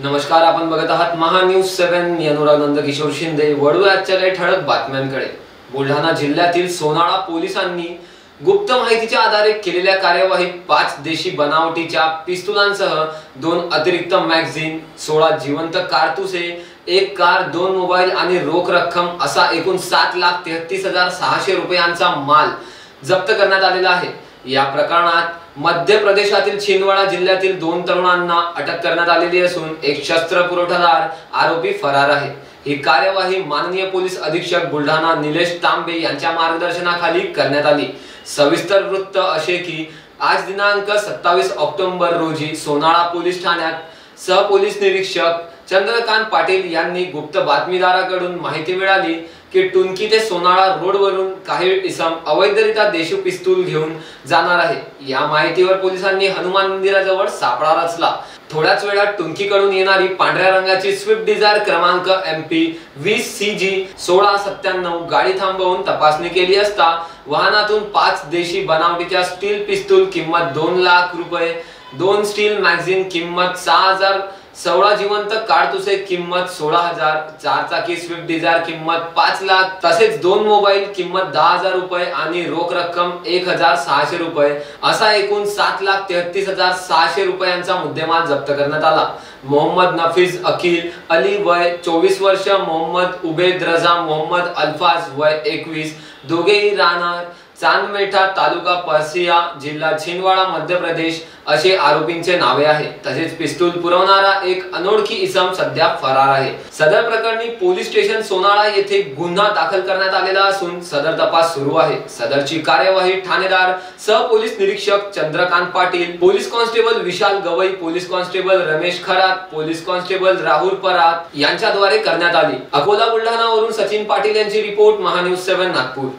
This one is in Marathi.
नमस्कार, आपण बघत आहात महान्यूज 7 अनुराग नंदकिशोर शिंदे। वळूयाच्या काही ठळक बातम्यांकडे। बुलढाणा जिल्ह्यातील सोनाळा पोलिसांनी गुप्त माहितीच्या आधारे केलेल्या कार्यवाहीत 5 देशी बनावटीच्या पिस्तुलांसह 2 अतिरिक्त मॅगझिन, 16 जिवंत कारतुसे, 1 कार, 2 मोबाईल आणि रोख रक्कम असा एकूण 7,33,600 रुपयांचा माल जप्त करण्यात आलेला आहे। या प्रकरणात मध्य प्रदेशातील छिंदवाडा जिल्ह्यातील 2 तरुणांना अटक करण्यात आलेली असून एक शस्त्र पुरवठादार आरोपी फरार आहे। ही कार्यवाही माननीय पोलीस अधीक्षक बुलढाणा निलेश तांबे यांच्या मार्गदर्शनाखाली करण्यात आली। सविस्तर वृत्त असे की आज दिनांक 27 ऑक्टोबर रोजी सोनाळा पोलीस ठाण्यात सहपोलीस निरीक्षक चंद्रकांत पाटील यांनी गुप्त बातमीदाराकडून माहिती मिळाली की टुनकी ते सोनाळा रोड वरून काही इसम अवैधरित्या देशी पिस्तूल घेऊन जाणार आहे। या माहितीवर पोलिसांनी हनुमान मंदिराजवळ सापळा रचला। थोड्याच वेळात टुनकीकडून येणारी पांढऱ्या रंगाची स्विफ्ट डिझायर क्रमांक MP 20CG 1697 गाडी थांबवून तपासणी केली असता वाहनातून 5 देशी बनावटीच्या स्टील पिस्तूल किंमत 2 लाख रुपये, 2 स्टील मॅगझिन किंमत 6,000, 16 जिवंत कारतुसे किंमत 16,000, 4 चाकी स्विफ्ट डिझायर किंमत 5 लाख, तसेच 2 मोबाईल किंमत 10,000 रुपये आणि रोख रक्कम 1,600 रुपये असा एकूण 7,33,600 रुपयांचा मुद्देमाल जप्त करण्यात आला। मोहम्मद नफीज अकील अली वय 24 वर्ष, मोहम्मद उबेद रजा मोहम्मद अल्फाज वय 21, दोघेही राहणार चांदमेठा, तालुका परसिया, जिल्हा छिंदवाडा, मध्य प्रदेश असे आरोपींचे नावे आहे। तसेच पिस्तूल पुरवणारा एक अनोळखी इसम सध्या फरार आहे। सदर प्रकरणी पोलीस स्टेशन सोनाळा येथे गुन्हा दाखल करण्यात आलेला असून सदर तपास सुरू आहे। सदरची कार्यवाही ठाणेदार सहपोलीस निरीक्षक Chandrakant Patil, police constable Vishal Gawai, police constable Ramesh Kharat, police constable Rahul Parat यांच्याद्वारे करण्यात आली। अकोला बुलढाणावरून सचिन पाटील यांची रिपोर्ट, महान्यूज 7 नागपूर।